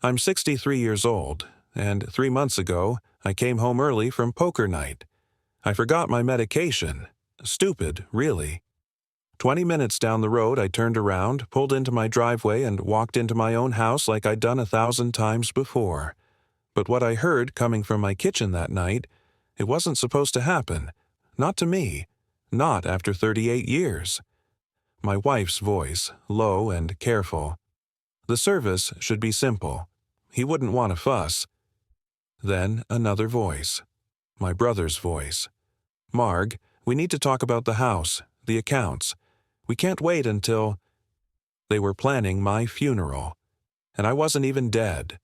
I'm 63 years old, and 3 months ago, I came home early from poker night. I forgot my medication. Stupid, really. 20 minutes down the road, I turned around, pulled into my driveway, and walked into my own house like I'd done 1,000 times before. But what I heard coming from my kitchen that night, it wasn't supposed to happen. Not to me. Not after 38 years. My wife's voice, low and careful. The service should be simple. He wouldn't want a fuss. Then another voice. My brother's voice. Marg, we need to talk about the house, the accounts. We can't wait until... They were planning my funeral. And I wasn't even dead.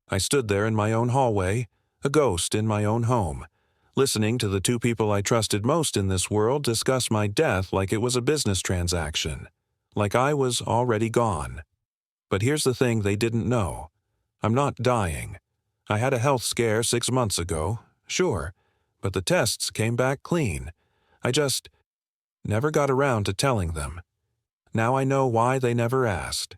I stood there in my own hallway, a ghost in my own home, listening to the two people I trusted most in this world discuss my death like it was a business transaction, like I was already gone. But here's the thing they didn't know. I'm not dying. I had a health scare 6 months ago, sure, but the tests came back clean. I just never got around to telling them. Now I know why they never asked.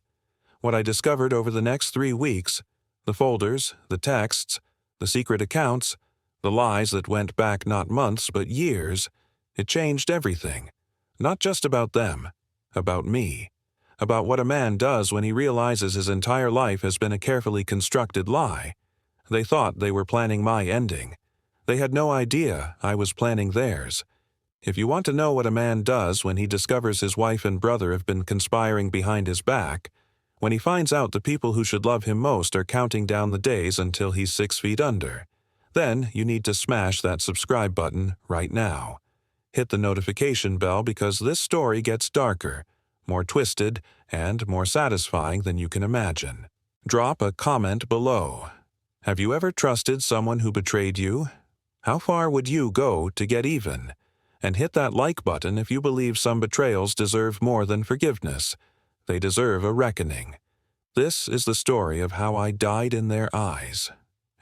What I discovered over the next 3 weeks, the folders, the texts, the secret accounts, the lies that went back not months but years, it changed everything. Not just about them, about me. About what a man does when he realizes his entire life has been a carefully constructed lie. They thought they were planning my ending. They had no idea I was planning theirs. If you want to know what a man does when he discovers his wife and brother have been conspiring behind his back, when he finds out the people who should love him most are counting down the days until he's 6 feet under, then you need to smash that subscribe button right now. Hit the notification bell because this story gets darker, more twisted, and more satisfying than you can imagine. Drop a comment below. Have you ever trusted someone who betrayed you? How far would you go to get even? And hit that like button if you believe some betrayals deserve more than forgiveness. They deserve a reckoning. This is the story of how I died in their eyes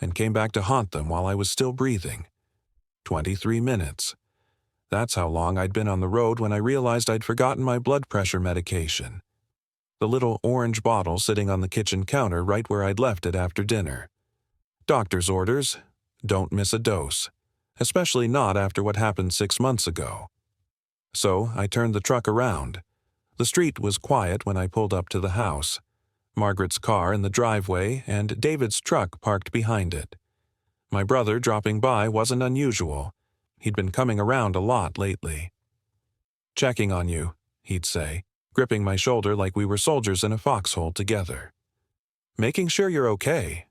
and came back to haunt them while I was still breathing. 23 minutes. That's how long I'd been on the road when I realized I'd forgotten my blood pressure medication. The little orange bottle sitting on the kitchen counter right where I'd left it after dinner. Doctor's orders, don't miss a dose, especially not after what happened 6 months ago. So I turned the truck around. The street was quiet when I pulled up to the house. Margaret's car in the driveway and David's truck parked behind it. My brother dropping by wasn't unusual. He'd been coming around a lot lately. "Checking on you," he'd say, gripping my shoulder like we were soldiers in a foxhole together. "Making sure you're okay."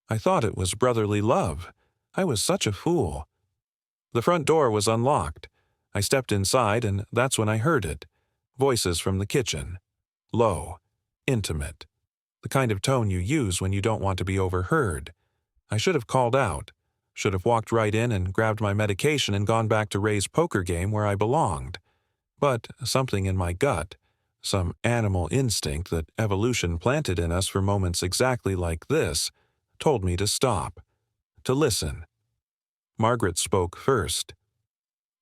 I thought it was brotherly love. I was such a fool. The front door was unlocked. I stepped inside and that's when I heard it. Voices from the kitchen. Low. Intimate. The kind of tone you use when you don't want to be overheard. I should have called out. Should have walked right in and grabbed my medication and gone back to Ray's poker game where I belonged. But something in my gut, some animal instinct that evolution planted in us for moments exactly like this, told me to stop, to listen. Margaret spoke first.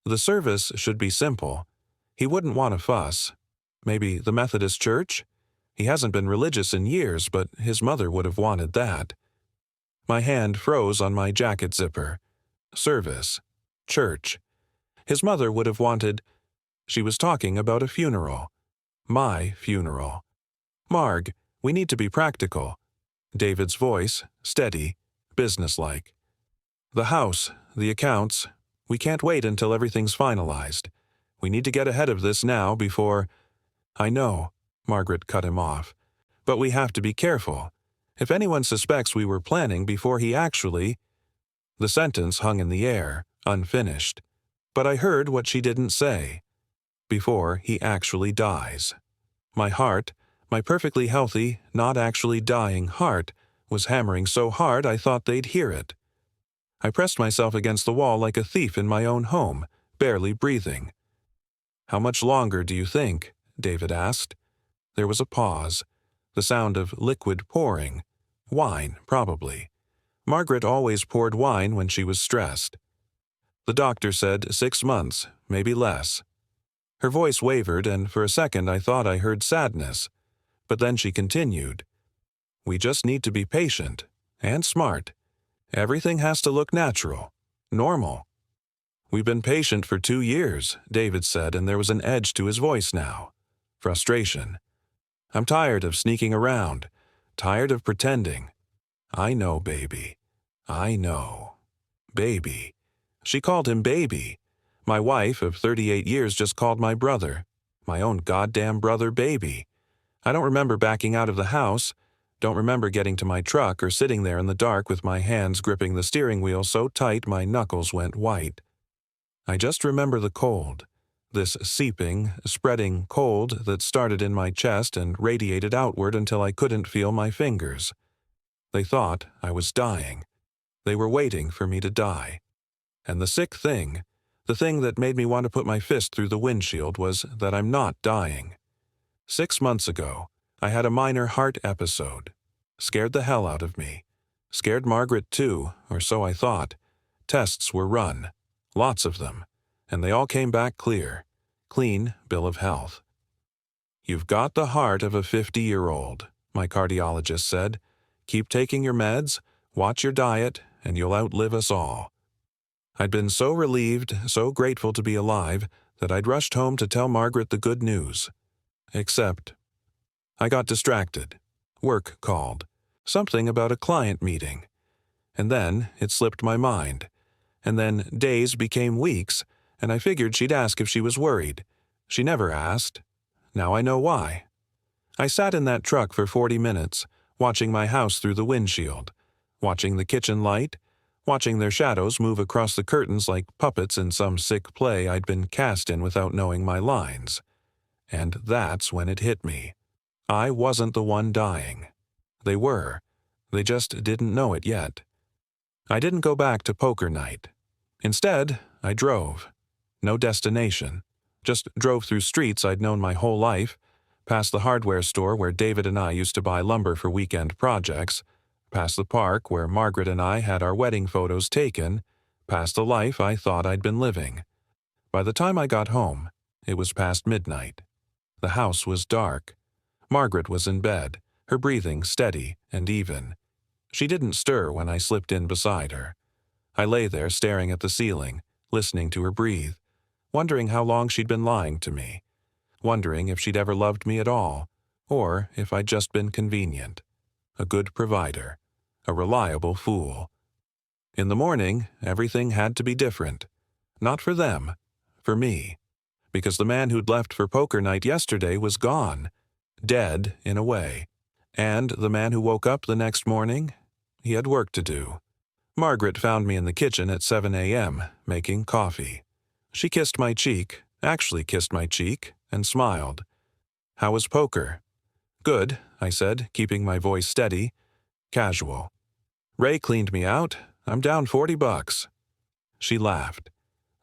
The service should be simple. He wouldn't want a fuss. Maybe the Methodist Church? He hasn't been religious in years, but his mother would have wanted that. My hand froze on my jacket zipper. Service. Church. His mother would have wanted... She was talking about a funeral. My funeral. "Marg, we need to be practical." David's voice, steady, businesslike. "The house, the accounts, we can't wait until everything's finalized. We need to get ahead of this now before..." "I know," Margaret cut him off, "but we have to be careful. If anyone suspects we were planning before he actually..." The sentence hung in the air, unfinished. But I heard what she didn't say. Before he actually dies. My heart, my perfectly healthy, not actually dying heart, was hammering so hard I thought they'd hear it. I pressed myself against the wall like a thief in my own home, barely breathing. "How much longer do you think?" David asked. There was a pause, the sound of liquid pouring. Wine, probably. Margaret always poured wine when she was stressed. The doctor said 6 months, maybe less. Her voice wavered, and for a second I thought I heard sadness. But then she continued. We just need to be patient and smart. Everything has to look natural, normal. We've been patient for 2 years, David said, and there was an edge to his voice now. Frustration. I'm tired of sneaking around, tired of pretending. I know, baby. I know. Baby. She called him baby. My wife of 38 years just called my brother, my own goddamn brother, baby. I don't remember backing out of the house, don't remember getting to my truck or sitting there in the dark with my hands gripping the steering wheel so tight my knuckles went white. I just remember the cold, this seeping, spreading cold that started in my chest and radiated outward until I couldn't feel my fingers. They thought I was dying. They were waiting for me to die. And the sick thing, the thing that made me want to put my fist through the windshield, was that I'm not dying. 6 months ago, I had a minor heart episode. Scared the hell out of me. Scared Margaret too, or so I thought. Tests were run. Lots of them. And they all came back clear. Clean bill of health. You've got the heart of a 50-year-old, my cardiologist said. Keep taking your meds, watch your diet, and you'll outlive us all. I'd been so relieved, so grateful to be alive, that I'd rushed home to tell Margaret the good news. Except, I got distracted. Work called. Something about a client meeting. And then it slipped my mind. And then days became weeks, and I figured she'd ask if she was worried. She never asked. Now I know why. I sat in that truck for 40 minutes, watching my house through the windshield, watching the kitchen light, watching their shadows move across the curtains like puppets in some sick play I'd been cast in without knowing my lines. And that's when it hit me. I wasn't the one dying. They were. They just didn't know it yet. I didn't go back to poker night. Instead, I drove. No destination. Just drove through streets I'd known my whole life, past the hardware store where David and I used to buy lumber for weekend projects, past the park where Margaret and I had our wedding photos taken, past the life I thought I'd been living. By the time I got home, it was past midnight. The house was dark. Margaret was in bed, her breathing steady and even. She didn't stir when I slipped in beside her. I lay there staring at the ceiling, listening to her breathe, wondering how long she'd been lying to me, wondering if she'd ever loved me at all, or if I'd just been convenient. A good provider. A reliable fool. In the morning, everything had to be different. Not for them, for me. Because the man who'd left for poker night yesterday was gone. Dead, in a way. And the man who woke up the next morning, he had work to do. Margaret found me in the kitchen at 7 a.m., making coffee. She kissed my cheek, actually kissed my cheek, and smiled. How was poker? Good, I said, keeping my voice steady. Casual. Ray cleaned me out. I'm down $40. She laughed.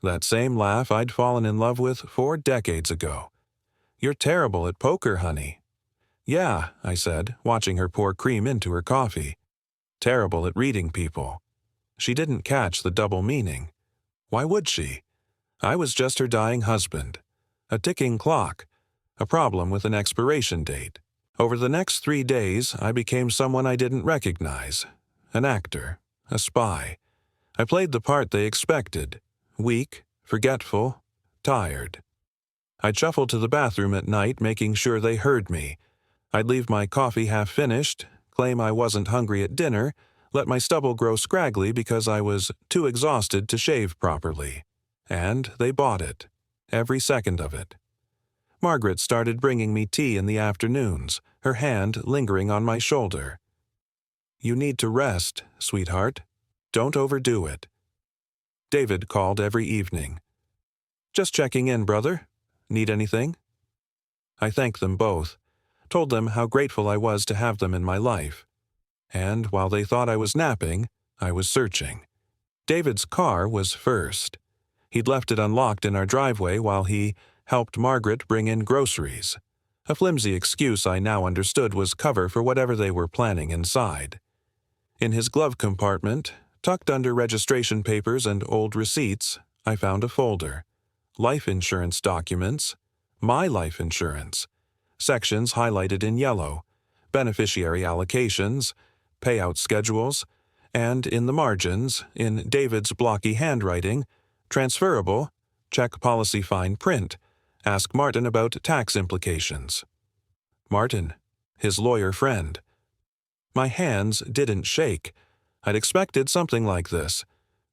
That same laugh I'd fallen in love with 4 decades ago. You're terrible at poker, honey. Yeah, I said, watching her pour cream into her coffee. Terrible at reading people. She didn't catch the double meaning. Why would she? I was just her dying husband. A ticking clock. A problem with an expiration date. Over the next 3 days, I became someone I didn't recognize. An actor. A spy. I played the part they expected. Weak, forgetful, tired. I'd shuffle to the bathroom at night, making sure they heard me. I'd leave my coffee half-finished, claim I wasn't hungry at dinner, let my stubble grow scraggly because I was too exhausted to shave properly. And they bought it. Every second of it. Margaret started bringing me tea in the afternoons, her hand lingering on my shoulder. You need to rest, sweetheart. Don't overdo it. David called every evening. Just checking in, brother. Need anything? I thanked them both, told them how grateful I was to have them in my life. And while they thought I was napping, I was searching. David's car was first. He'd left it unlocked in our driveway while he helped Margaret bring in groceries. A flimsy excuse I now understood was cover for whatever they were planning inside. In his glove compartment, tucked under registration papers and old receipts, I found a folder. Life insurance documents. My life insurance. Sections highlighted in yellow. beneficiary allocations, payout schedules, and in the margins, in David's blocky handwriting, transferable, check policy fine print, ask Martin about tax implications. Martin, his lawyer friend. My hands didn't shake. I'd expected something like this.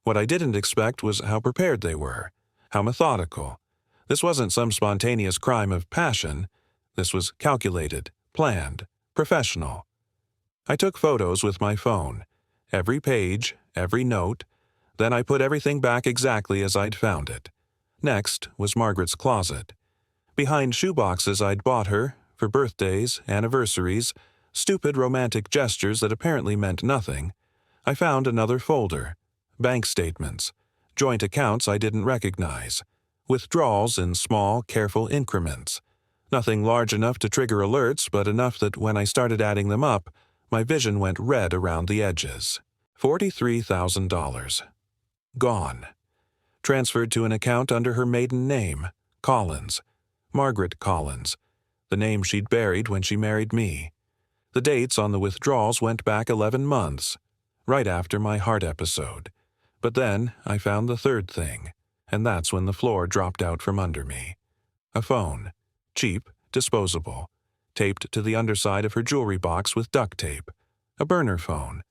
What I didn't expect was how prepared they were, how methodical. This wasn't some spontaneous crime of passion. This was calculated, planned, professional. I took photos with my phone, every page, every note. Then I put everything back exactly as I'd found it. Next was Margaret's closet. Behind shoeboxes I'd bought her, for birthdays, anniversaries, stupid romantic gestures that apparently meant nothing, I found another folder. Bank statements, joint accounts I didn't recognize, withdrawals in small, careful increments. Nothing large enough to trigger alerts, but enough that when I started adding them up, my vision went red around the edges. $43,000. Gone. Transferred to an account under her maiden name, Collins. Margaret Collins. The name she'd buried when she married me. The dates on the withdrawals went back 11 months, right after my heart episode. But then I found the third thing, and that's when the floor dropped out from under me. A phone. Cheap, disposable. Taped to the underside of her jewelry box with duct tape. A burner phone.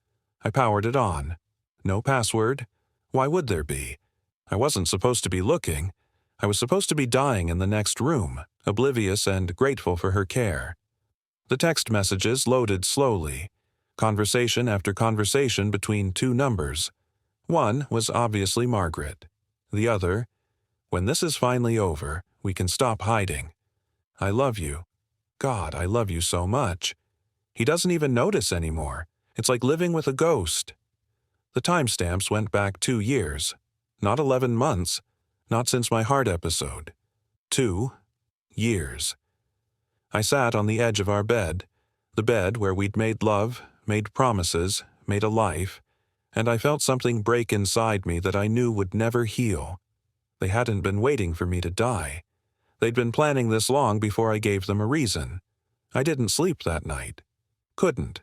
I powered it on. No password. Why would there be? I wasn't supposed to be looking. I was supposed to be dying in the next room, oblivious and grateful for her care. The text messages loaded slowly. Conversation after conversation between two numbers. One was obviously Margaret. The other, when this is finally over, we can stop hiding. I love you. God, I love you so much. He doesn't even notice anymore. It's like living with a ghost. The timestamps went back 2 years. Not 11 months. Not since my heart episode. 2 years. I sat on the edge of our bed, the bed where we'd made love, made promises, made a life, and I felt something break inside me that I knew would never heal. They hadn't been waiting for me to die. They'd been planning this long before I gave them a reason. I didn't sleep that night. Couldn't.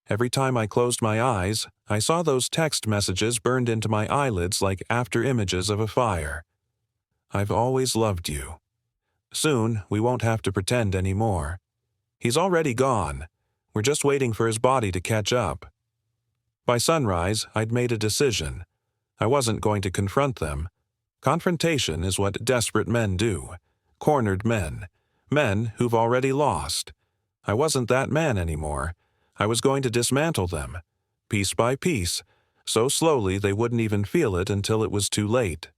Every time I closed my eyes, I saw those text messages burned into my eyelids like after images of a fire. I've always loved you. Soon, we won't have to pretend anymore. He's already gone. We're just waiting for his body to catch up. By sunrise, I'd made a decision. I wasn't going to confront them. Confrontation is what desperate men do. Cornered men. Men who've already lost. I wasn't that man anymore. I was going to dismantle them, piece by piece, so slowly they wouldn't even feel it until it was too late.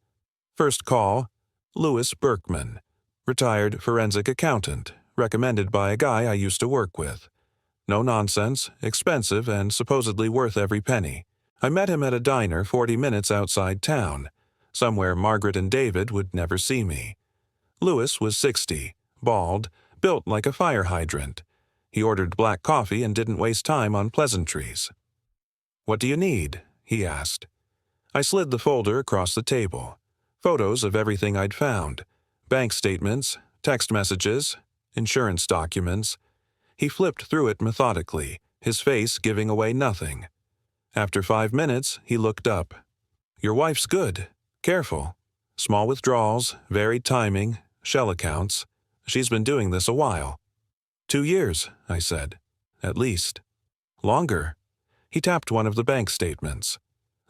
First call, Louis Berkman, retired forensic accountant, recommended by a guy I used to work with. No nonsense, expensive, and supposedly worth every penny. I met him at a diner 40 minutes outside town, somewhere Margaret and David would never see me. Louis was 60, bald, built like a fire hydrant. He ordered black coffee and didn't waste time on pleasantries. "What do you need?" he asked. I slid the folder across the table. Photos of everything I'd found. Bank statements, text messages, insurance documents. He flipped through it methodically, his face giving away nothing. After 5 minutes, he looked up. "Your wife's good. Careful. Small withdrawals, varied timing, shell accounts. She's been doing this a while." 2 years, I said. At least. Longer. He tapped one of the bank statements.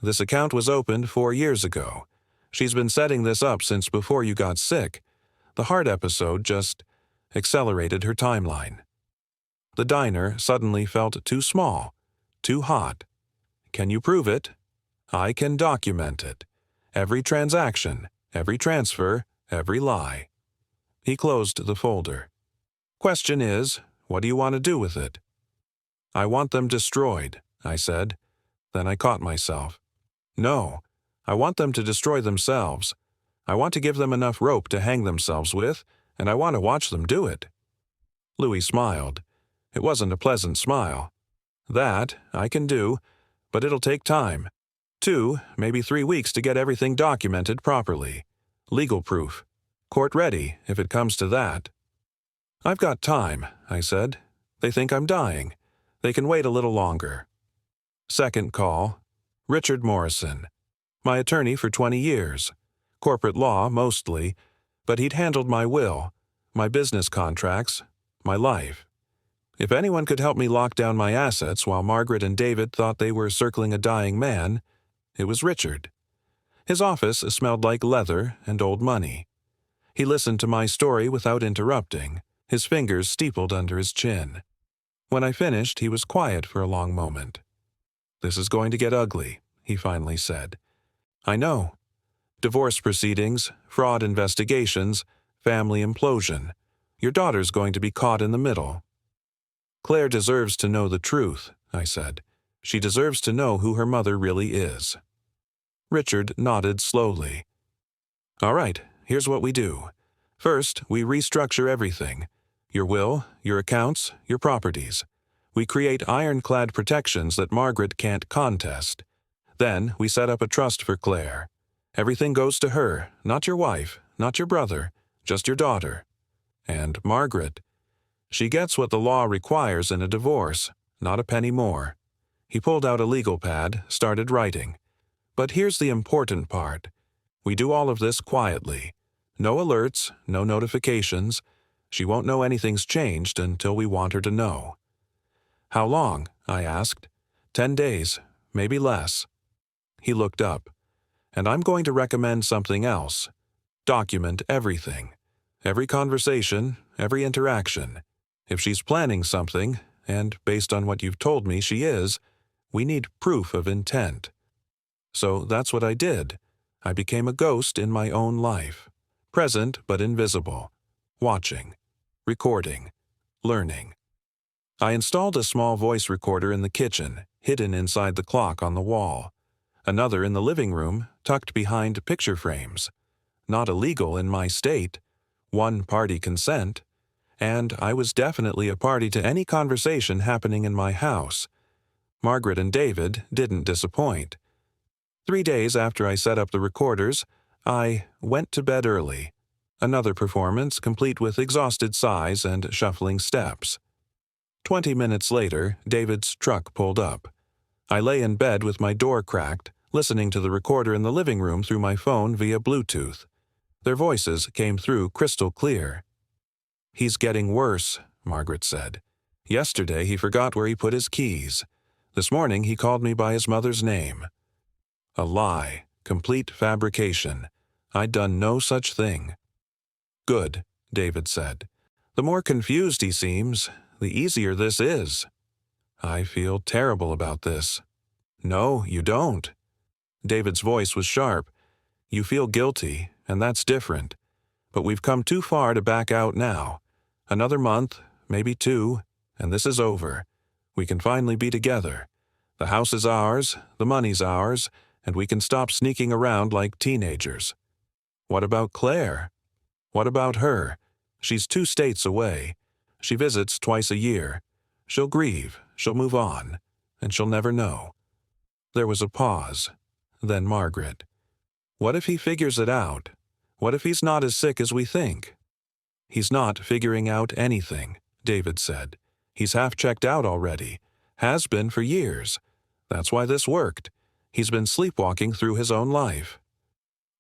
"This account was opened 4 years ago. She's been setting this up since before you got sick. The heart episode just accelerated her timeline." The diner suddenly felt too small, too hot. "Can you prove it?" "I can document it. Every transaction, every transfer, every lie." He closed the folder. "Question is, what do you want to do with it?" "I want them destroyed," I said. Then I caught myself. "No, I want them to destroy themselves. I want to give them enough rope to hang themselves with, and I want to watch them do it." Louis smiled. It wasn't a pleasant smile. "That I can do, but it'll take time. 2, maybe 3 weeks to get everything documented properly. Legal proof. Court ready, if it comes to that." "I've got time," I said. They think I'm dying. They can wait a little longer. Second call. Richard Morrison. My attorney for 20 years. Corporate law, mostly, but he'd handled my will, my business contracts, my life. If anyone could help me lock down my assets while Margaret and David thought they were circling a dying man, it was Richard. His office smelled like leather and old money. He listened to my story without interrupting, his fingers steepled under his chin. When I finished, he was quiet for a long moment. "This is going to get ugly," he finally said. "I know. Divorce proceedings, fraud investigations, family implosion. Your daughter's going to be caught in the middle." "Claire deserves to know the truth," I said. "She deserves to know who her mother really is." Richard nodded slowly. "All right, here's what we do. First, we restructure everything. Your will, your accounts, your properties. We create ironclad protections that Margaret can't contest. Then we set up a trust for Claire. Everything goes to her, not your wife, not your brother, just your daughter. And Margaret. She gets what the law requires in a divorce, not a penny more." He pulled out a legal pad, started writing. "But here's the important part. We do all of this quietly. No alerts, no notifications. She won't know anything's changed until we want her to know." "How long?" I asked. 10 days, maybe less." He looked up. "And I'm going to recommend something else. Document everything. Every conversation, every interaction. If she's planning something, and based on what you've told me she is, we need proof of intent." So that's what I did. I became a ghost in my own life. Present but invisible. Watching. Recording. Learning. I installed a small voice recorder in the kitchen, hidden inside the clock on the wall. Another in the living room, tucked behind picture frames. Not illegal in my state. One-party consent. And I was definitely a party to any conversation happening in my house. Margaret and David didn't disappoint. 3 days after I set up the recorders, I went to bed early. Another performance complete with exhausted sighs and shuffling steps. 20 minutes later, David's truck pulled up. I lay in bed with my door cracked, listening to the recorder in the living room through my phone via Bluetooth. Their voices came through crystal clear. "He's getting worse," Margaret said. "Yesterday he forgot where he put his keys. This morning he called me by his mother's name." A lie, complete fabrication. I'd done no such thing. "Good," David said. "The more confused he seems, the easier this is." "I feel terrible about this." "No, you don't." David's voice was sharp. "You feel guilty, and that's different. But we've come too far to back out now. Another month, maybe 2, and this is over. We can finally be together. The house is ours, the money's ours, and we can stop sneaking around like teenagers." "What about Claire?" "What about her? She's 2 states away. She visits twice a year. She'll grieve, she'll move on, and she'll never know." There was a pause. Then Margaret. "What if he figures it out? What if he's not as sick as we think?" "He's not figuring out anything," David said. "He's half checked out already. Has been for years. That's why this worked. He's been sleepwalking through his own life."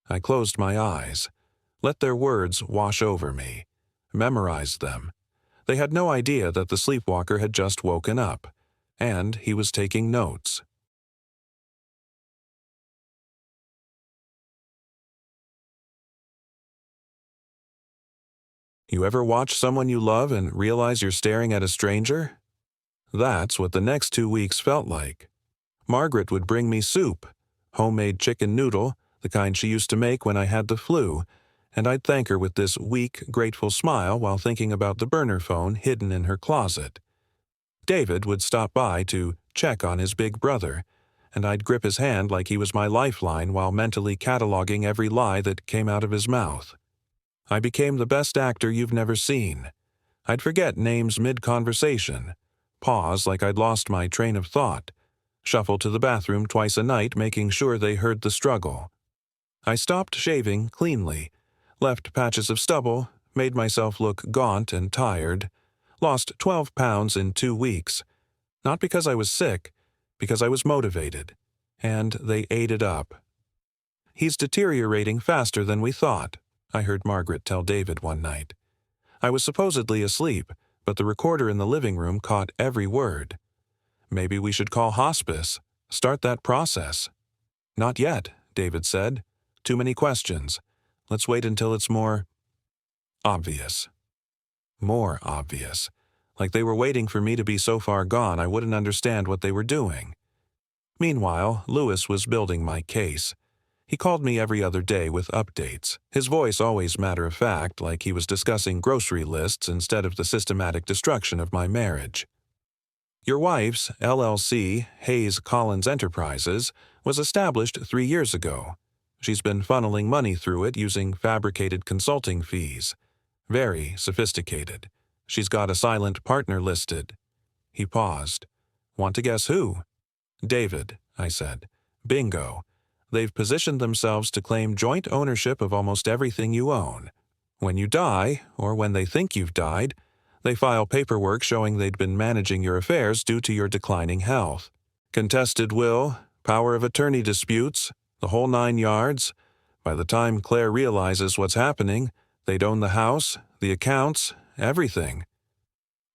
I closed my eyes. Let their words wash over me. Memorized them. They had no idea that the sleepwalker had just woken up. And he was taking notes. You ever watch someone you love and realize you're staring at a stranger? That's what the next 2 weeks felt like. Margaret would bring me soup, homemade chicken noodle, the kind she used to make when I had the flu, and I'd thank her with this weak, grateful smile while thinking about the burner phone hidden in her closet. David would stop by to check on his big brother, and I'd grip his hand like he was my lifeline while mentally cataloging every lie that came out of his mouth. I became the best actor you've never seen. I'd forget names mid-conversation, pause like I'd lost my train of thought, shuffle to the bathroom twice a night making sure they heard the struggle. I stopped shaving cleanly, left patches of stubble, made myself look gaunt and tired, Lost 12 pounds in 2 weeks. Not because I was sick, because I was motivated. And they ate it up. He's deteriorating faster than we thought, I heard Margaret tell David one night. I was supposedly asleep, but the recorder in the living room caught every word. Maybe we should call hospice. Start that process. Not yet, David said. Too many questions. Let's wait until it's more obvious. More obvious. Like they were waiting for me to be so far gone I wouldn't understand what they were doing. Meanwhile, Lewis was building my case. He called me every other day with updates, his voice always matter-of-fact, like he was discussing grocery lists instead of the systematic destruction of my marriage. Your wife's LLC, Hayes Collins Enterprises, was established 3 years ago. She's been funneling money through it using fabricated consulting fees. Very sophisticated. She's got a silent partner listed. He paused. Want to guess who? David, I said. Bingo. They've positioned themselves to claim joint ownership of almost everything you own. When you die, or when they think you've died, they file paperwork showing they'd been managing your affairs due to your declining health. Contested will, power of attorney disputes, the whole 9 yards. By the time Claire realizes what's happening, they'd own the house, the accounts, everything.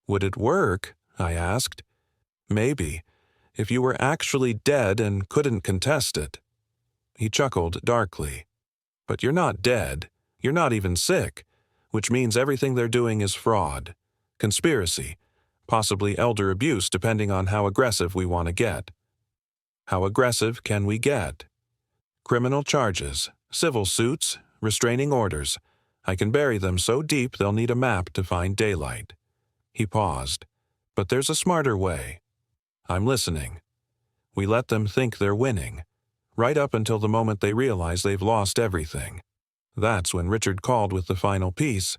Would it work? I asked. Maybe, if you were actually dead and couldn't contest it. He chuckled darkly. But you're not dead. You're not even sick, which means everything they're doing is fraud, conspiracy, possibly elder abuse depending on how aggressive we want to get. How aggressive can we get? Criminal charges, civil suits, restraining orders. I can bury them so deep they'll need a map to find daylight. He paused. But there's a smarter way. I'm listening. We let them think they're winning, right up until the moment they realize they've lost everything. That's when Richard called with the final piece.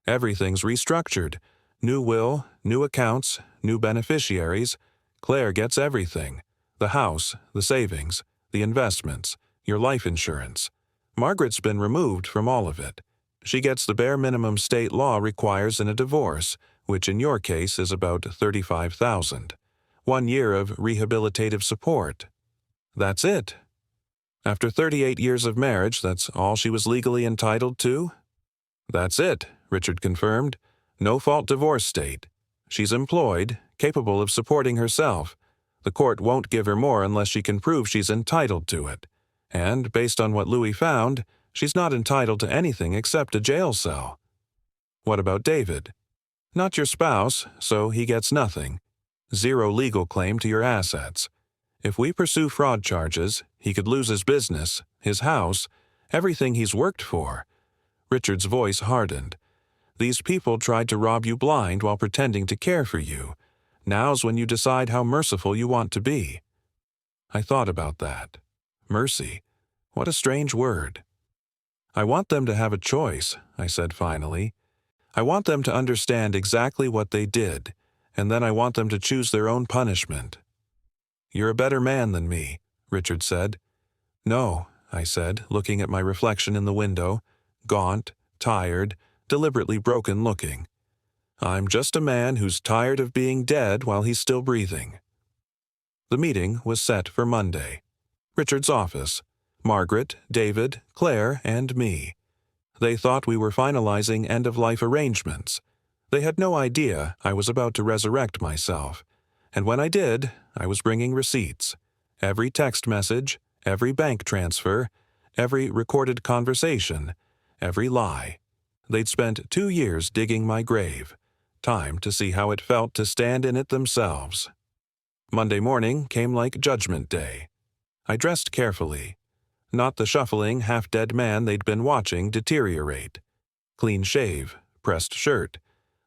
Everything's restructured. New will, new accounts, new beneficiaries. Claire gets everything. The house, the savings, the investments, your life insurance. Margaret's been removed from all of it. She gets the bare minimum state law requires in a divorce, which in your case is about $35,000. 1 year of rehabilitative support. That's it. After 38 years of marriage, that's all she was legally entitled to? That's it, Richard confirmed. No-fault divorce state. She's employed, capable of supporting herself. The court won't give her more unless she can prove she's entitled to it. And, based on what Louis found, she's not entitled to anything except a jail cell. What about David? Not your spouse, so he gets nothing. 0 legal claim to your assets. If we pursue fraud charges, he could lose his business, his house, everything he's worked for. Richard's voice hardened. These people tried to rob you blind while pretending to care for you. Now's when you decide how merciful you want to be. I thought about that. Mercy. What a strange word. I want them to have a choice, I said finally. I want them to understand exactly what they did, and then I want them to choose their own punishment. You're a better man than me, Richard said. No, I said, looking at my reflection in the window, gaunt, tired, deliberately broken-looking. I'm just a man who's tired of being dead while he's still breathing. The meeting was set for Monday. Richard's office. Margaret, David, Claire, and me. They thought we were finalizing end-of-life arrangements. They had no idea I was about to resurrect myself. And when I did, I was bringing receipts. Every text message, every bank transfer, every recorded conversation, every lie. They'd spent 2 years digging my grave. Time to see how it felt to stand in it themselves. Monday morning came like Judgment Day. I dressed carefully. Not the shuffling, half-dead man they'd been watching deteriorate. Clean shave, pressed shirt,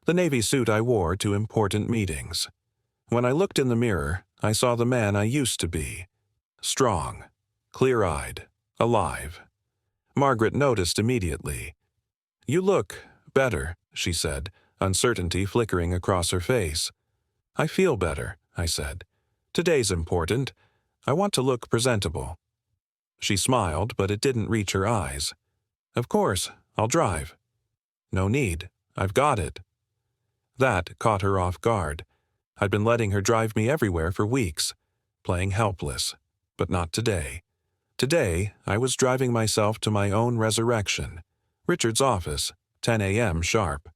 the navy suit I wore to important meetings. When I looked in the mirror, I saw the man I used to be. Strong, clear-eyed, alive. Margaret noticed immediately. You look better, she said, uncertainty flickering across her face. I feel better, I said. Today's important. I want to look presentable. She smiled, but it didn't reach her eyes. Of course, I'll drive. No need. I've got it. That caught her off guard. I'd been letting her drive me everywhere for weeks, playing helpless. But not today. Today, I was driving myself to my own resurrection. Richard's office, 10 a.m. sharp.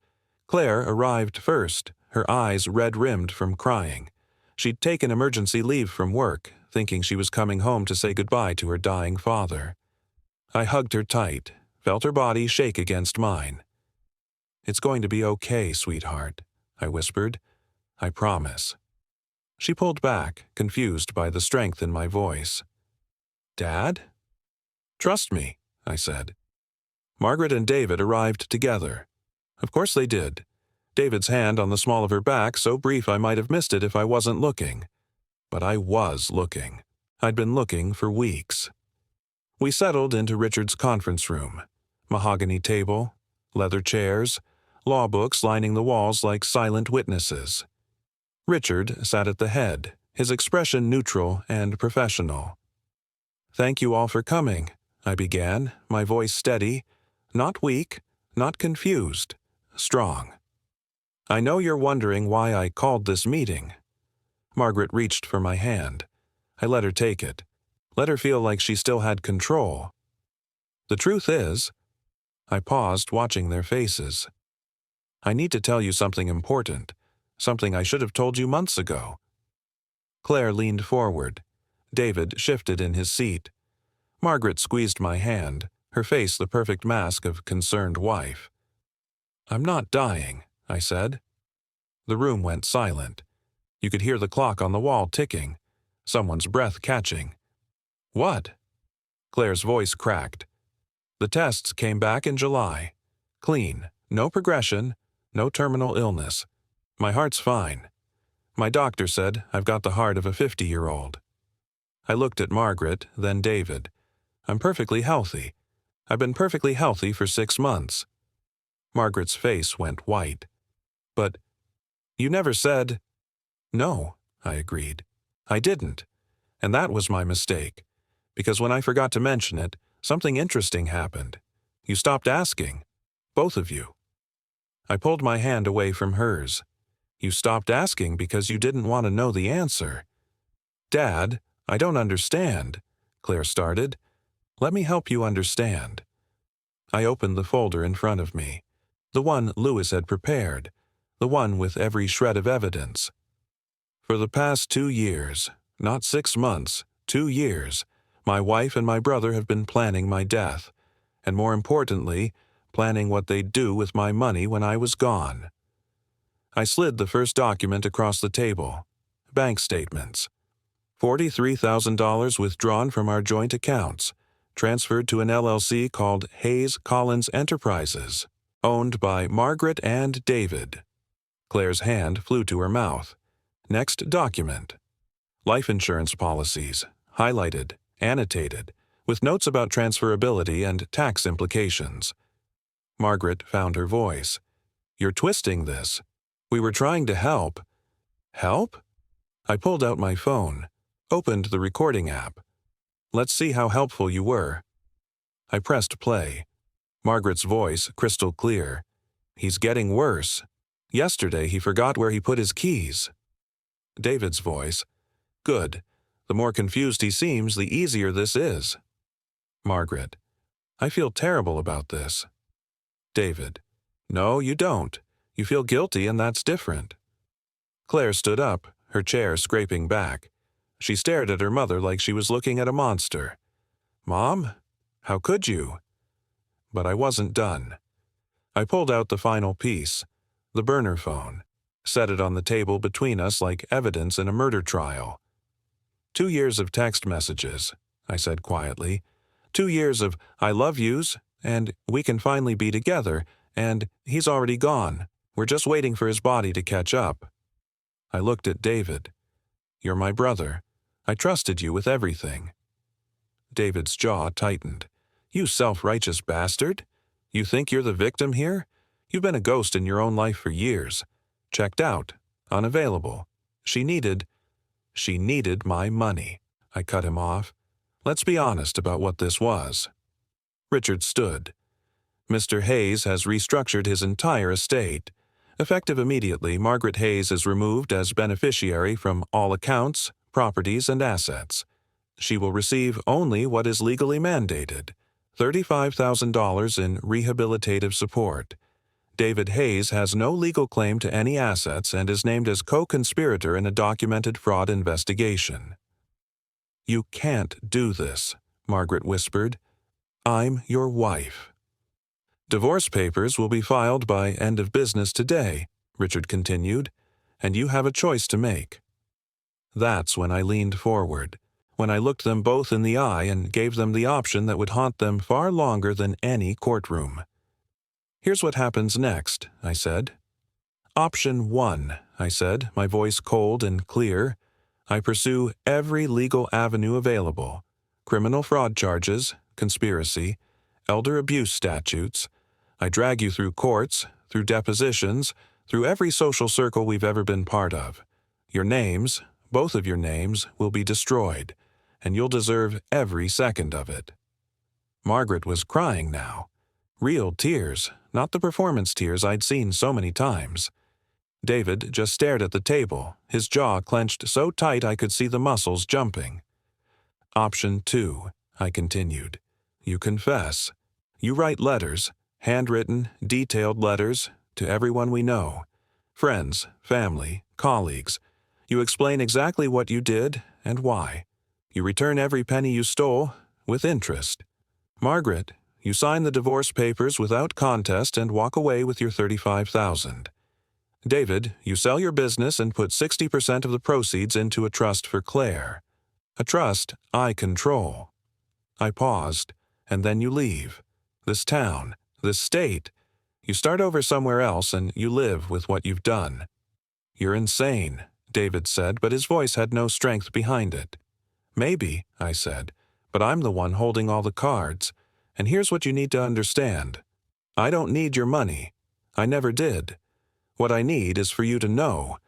Claire arrived first, her eyes red-rimmed from crying. She'd taken emergency leave from work, thinking she was coming home to say goodbye to her dying father. I hugged her tight, felt her body shake against mine. "It's going to be okay, sweetheart," I whispered. "I promise." She pulled back, confused by the strength in my voice. "Dad?" "Trust me," I said. Margaret and David arrived together. Of course they did. David's hand on the small of her back, so brief I might have missed it if I wasn't looking. But I was looking. I'd been looking for weeks. We settled into Richard's conference room. Mahogany table, leather chairs, law books lining the walls like silent witnesses. Richard sat at the head, his expression neutral and professional. "Thank you all for coming," I began, my voice steady, not weak, not confused, strong. "I know you're wondering why I called this meeting." Margaret reached for my hand. I let her take it, let her feel like she still had control. "The truth is," I paused, watching their faces, "I need to tell you something important, something I should have told you months ago." Claire leaned forward. David shifted in his seat. Margaret squeezed my hand, her face the perfect mask of concerned wife. "I'm not dying," I said. The room went silent. You could hear the clock on the wall ticking, someone's breath catching. "What?" Claire's voice cracked. "The tests came back in July. Clean, no progression, no terminal illness. My heart's fine. My doctor said I've got the heart of a 50-year-old. I looked at Margaret, then David. "I'm perfectly healthy. I've been perfectly healthy for 6 months. Margaret's face went white. "But you never said—" "No," I agreed. "I didn't. And that was my mistake. Because when I forgot to mention it, something interesting happened. You stopped asking. Both of you." I pulled my hand away from hers. "You stopped asking because you didn't want to know the answer." "Dad, I don't understand," Claire started. "Let me help you understand." I opened the folder in front of me, the one Lewis had prepared, the one with every shred of evidence. "For the past 2 years, not 6 months, 2 years, my wife and my brother have been planning my death, and more importantly, planning what they'd do with my money when I was gone." I slid the first document across the table. Bank statements. $43,000 withdrawn from our joint accounts, transferred to an LLC called Hayes Collins Enterprises, owned by Margaret and David. Claire's hand flew to her mouth. Next document. Life insurance policies, highlighted, annotated, with notes about transferability and tax implications. Margaret found her voice. "You're twisting this. We were trying to help." "Help?" I pulled out my phone, opened the recording app. "Let's see how helpful you were." I pressed play. Margaret's voice crystal clear. "He's getting worse. Yesterday he forgot where he put his keys." David's voice. "Good. The more confused he seems, the easier this is." Margaret. "I feel terrible about this." David. "No, you don't. You feel guilty, and that's different." Claire stood up, her chair scraping back. She stared at her mother like she was looking at a monster. "Mom, how could you?" But I wasn't done. I pulled out the final piece, the burner phone, set it on the table between us like evidence in a murder trial. 2 years of text messages, I said quietly. 2 years of "I love yous," and "we can finally be together," and "he's already gone. We're just waiting for his body to catch up." I looked at David. "You're my brother. I trusted you with everything." David's jaw tightened. "You self-righteous bastard. You think you're the victim here? You've been a ghost in your own life for years. Checked out. Unavailable. She needed my money." I cut him off. "Let's be honest about what this was." Richard stood. "Mr. Hayes has restructured his entire estate. Effective immediately, Margaret Hayes is removed as beneficiary from all accounts, properties, and assets. She will receive only what is legally mandated, $35,000 in rehabilitative support. David Hayes has no legal claim to any assets and is named as co-conspirator in a documented fraud investigation. "You can't do this," Margaret whispered. "I'm your wife." "Divorce papers will be filed by end of business today," Richard continued, "and you have a choice to make." That's when I leaned forward, when I looked them both in the eye and gave them the option that would haunt them far longer than any courtroom. "Here's what happens next," I said. "Option 1, I said, my voice cold and clear. "I pursue every legal avenue available: criminal fraud charges, conspiracy, elder abuse statutes. I drag you through courts, through depositions, through every social circle we've ever been part of. Your names, both of your names, will be destroyed, and you'll deserve every second of it." Margaret was crying now. Real tears, not the performance tears I'd seen so many times. David just stared at the table, his jaw clenched so tight I could see the muscles jumping. "Option 2, I continued. "You confess. You write letters, handwritten, detailed letters, to everyone we know. Friends, family, colleagues. You explain exactly what you did and why. You return every penny you stole, with interest. Margaret, you sign the divorce papers without contest and walk away with your $35,000. David, you sell your business and put 60% of the proceeds into a trust for Claire. A trust I control." I paused, "and then you leave. This town, this state. You start over somewhere else and you live with what you've done." "You're insane," David said, but his voice had no strength behind it. "Maybe," I said, "but I'm the one holding all the cards. And here's what you need to understand. I don't need your money. I never did. What I need is for you to know,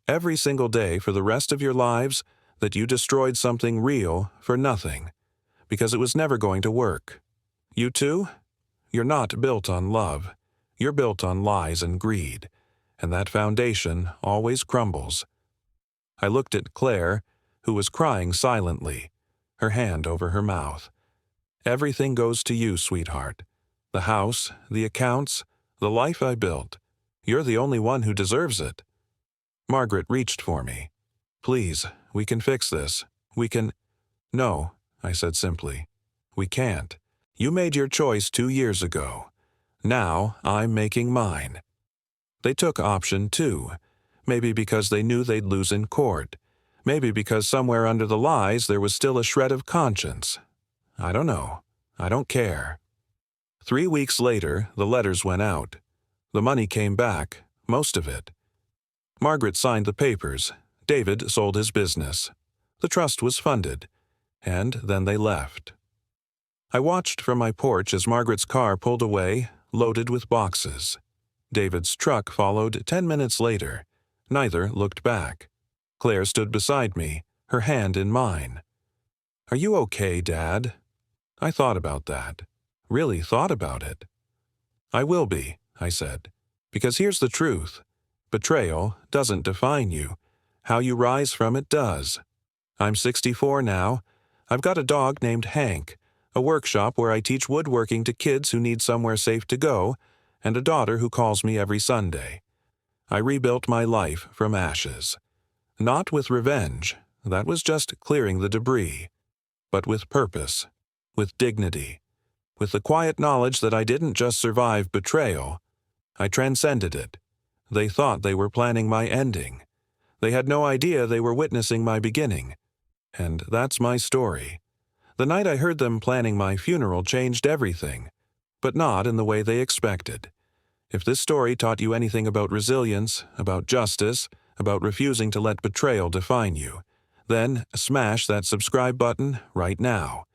every single day for the rest of your lives, that you destroyed something real for nothing, because it was never going to work. You too? You're not built on love. You're built on lies and greed, and that foundation always crumbles." I looked at Claire, who was crying silently, her hand over her mouth. "Everything goes to you, sweetheart. The house, the accounts, the life I built. You're the only one who deserves it." Margaret reached for me. "Please, we can fix this. We can—" "No," I said simply. "We can't. You made your choice 2 years ago. Now I'm making mine." They took option 2, maybe because they knew they'd lose in court, maybe because somewhere under the lies there was still a shred of conscience. I don't know. I don't care. 3 weeks later, the letters went out. The money came back, most of it. Margaret signed the papers. David sold his business. The trust was funded. And then they left. I watched from my porch as Margaret's car pulled away, loaded with boxes. David's truck followed 10 minutes later. Neither looked back. Claire stood beside me, her hand in mine. "Are you okay, Dad?" I thought about that. Really thought about it. "I will be," I said, "because here's the truth. Betrayal doesn't define you. How you rise from it does. I'm 64 now. I've got a dog named Hank, a workshop where I teach woodworking to kids who need somewhere safe to go, and a daughter who calls me every Sunday. I rebuilt my life from ashes. Not with revenge, that was just clearing the debris, but with purpose, with dignity, with the quiet knowledge that I didn't just survive betrayal. I transcended it. They thought they were planning my ending. They had no idea they were witnessing my beginning. And that's my story. The night I heard them planning my funeral changed everything, but not in the way they expected. If this story taught you anything about resilience, about justice, about refusing to let betrayal define you, then smash that subscribe button right now.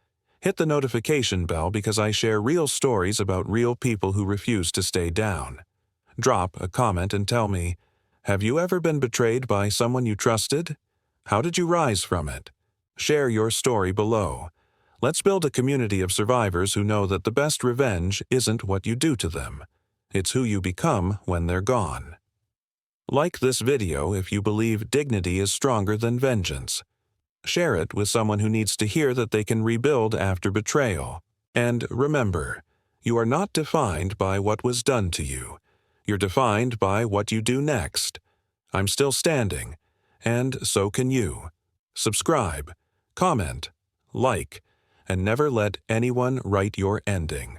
Hit the notification bell because I share real stories about real people who refuse to stay down. Drop a comment and tell me, have you ever been betrayed by someone you trusted? How did you rise from it? Share your story below. Let's build a community of survivors who know that the best revenge isn't what you do to them. It's who you become when they're gone. Like this video if you believe dignity is stronger than vengeance. Share it with someone who needs to hear that they can rebuild after betrayal. And remember, you are not defined by what was done to you. You're defined by what you do next. I'm still standing, and so can you. Subscribe, comment, like, and never let anyone write your ending.